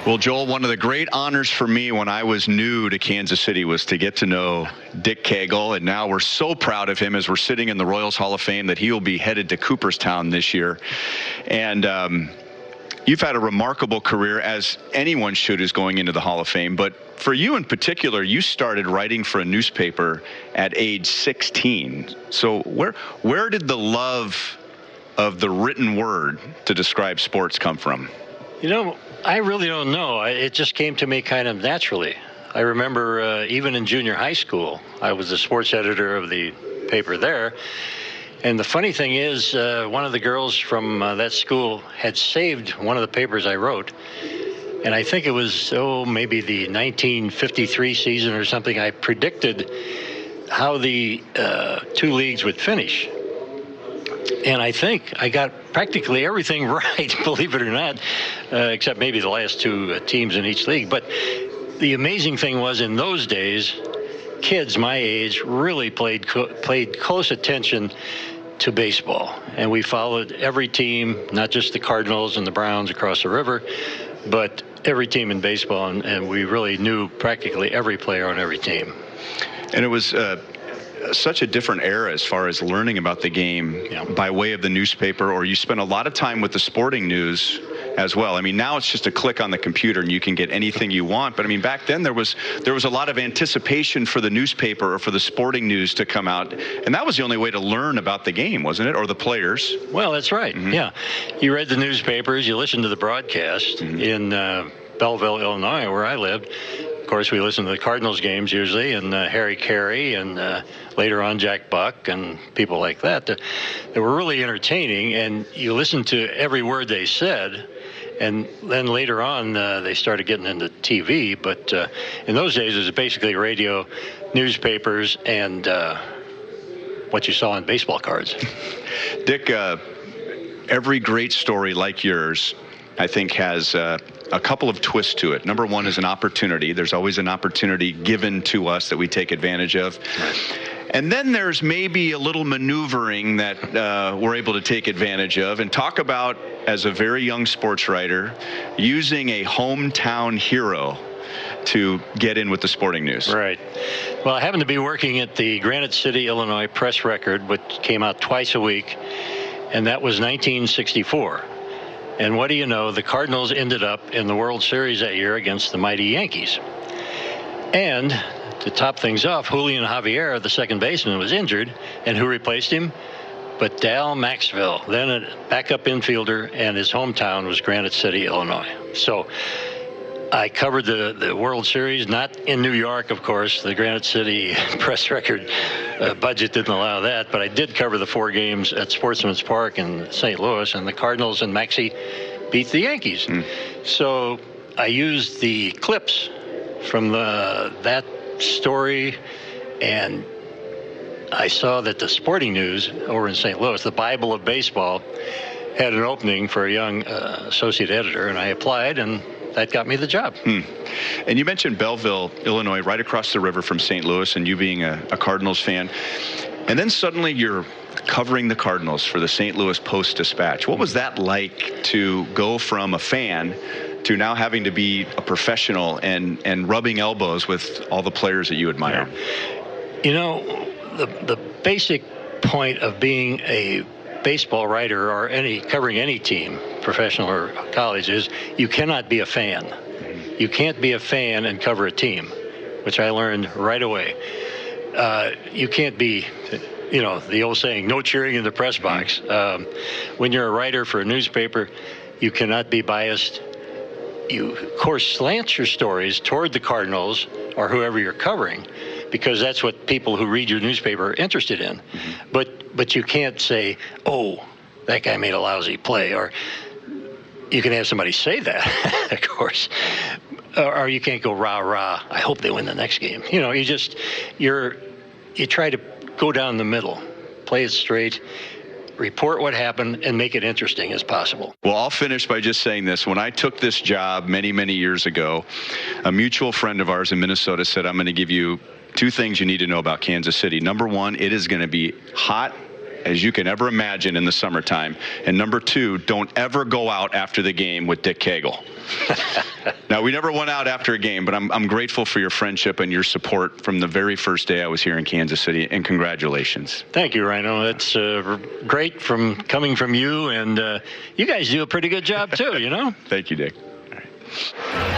Well, Joel, one of the great honors for me when I was new to Kansas City was to get to know Dick Cagle, and now we're so proud of him as we're sitting in the Royals Hall of Fame that he will be headed to Cooperstown this year. And you've had a remarkable career, as anyone should who's going into the Hall of Fame. But for you in particular, you started writing for a newspaper at age 16. So where did the love of the written word to describe sports come from? You know, I really don't know. It just came to me kind of naturally. I remember even in junior high school, I was the sports editor of the paper there. And the funny thing is, one of the girls from that school had saved one of the papers I wrote. And I think it was, maybe the 1953 season or something. I predicted how the two leagues would finish. And I think I got practically everything right, believe it or not, except maybe the last two teams in each league. But the amazing thing was, in those days, kids my age really played close attention to baseball. And we followed every team, not just the Cardinals and the Browns across the river, but every team in baseball. And we really knew practically every player on every team. And it was such a different era as far as learning about the game by way of the newspaper, or you spent a lot of time with the sporting news as well. I mean, now it's just a click on the computer and you can get anything you want. But I mean, back then there was a lot of anticipation for the newspaper or for the sporting news to come out. And that was the only way to learn about the game, wasn't it? Or the players. Well, that's right. Mm-hmm. Yeah. You read the newspapers, you listened to the broadcast in Belleville, Illinois, where I lived. Of course, we listened to the Cardinals games usually, and Harry Carey, and later on Jack Buck, and people like that. They were really entertaining, and you listened to every word they said. And then later on, they started getting into TV. But in those days, it was basically radio, newspapers, and what you saw on baseball cards. Dick, every great story like yours, I think, has a couple of twists to it. Number one is an opportunity. There's always an opportunity given to us that we take advantage of. And then there's maybe a little maneuvering that we're able to take advantage of. And talk about, as a very young sports writer, using a hometown hero to get in with the sporting news. Right. Well, I happen to be working at the Granite City, Illinois Press Record, which came out twice a week, and that was 1964. And what do you know, the Cardinals ended up in the World Series that year against the mighty Yankees. And to top things off, Julian Javier, the second baseman, was injured, and who replaced him? But Dal Maxwell, then a backup infielder, and his hometown was Granite City, Illinois. So I covered the World Series, not in New York, of course. The Granite City Press Record budget didn't allow that, but I did cover the 4 games at Sportsman's Park in St. Louis, and the Cardinals and Maxey beat the Yankees. So I used the clips from that story, and I saw that the Sporting News over in St. Louis, the Bible of Baseball, had an opening for a young associate editor, and I applied, and that got me the job. And you mentioned Belleville, Illinois, right across the river from St. Louis, and you being a Cardinals fan. And then suddenly you're covering the Cardinals for the St. Louis Post-Dispatch. What was that like to go from a fan to now having to be a professional and rubbing elbows with all the players that you admire? You know, the basic point of being a baseball writer or covering any team, professional or college, is you cannot be a fan. You can't be a fan and cover a team, which I learned right away. You can't be, the old saying, no cheering in the press box. When you're a writer for a newspaper, you cannot be biased. You, of course, slant your stories toward the Cardinals or whoever you're covering, because that's what people who read your newspaper are interested in. But you can't say, oh, that guy made a lousy play, or you can have somebody say that, of course, or you can't go rah rah, I hope they win the next game. You try to go down the middle, play it straight, report what happened, and make it interesting as possible. Well, I'll finish by just saying this. When I took this job many, many years ago, a mutual friend of ours in Minnesota said, I'm going to give you 2 things you need to know about Kansas City. Number 1, it is going to be hot as you can ever imagine in the summertime. And number 2, don't ever go out after the game with Dick Cagle. Now, we never went out after a game, but I'm grateful for your friendship and your support from the very first day I was here in Kansas City, and congratulations. Thank you, Rhino. That's great coming from you, and you guys do a pretty good job, too, you know? Thank you, Dick. All right.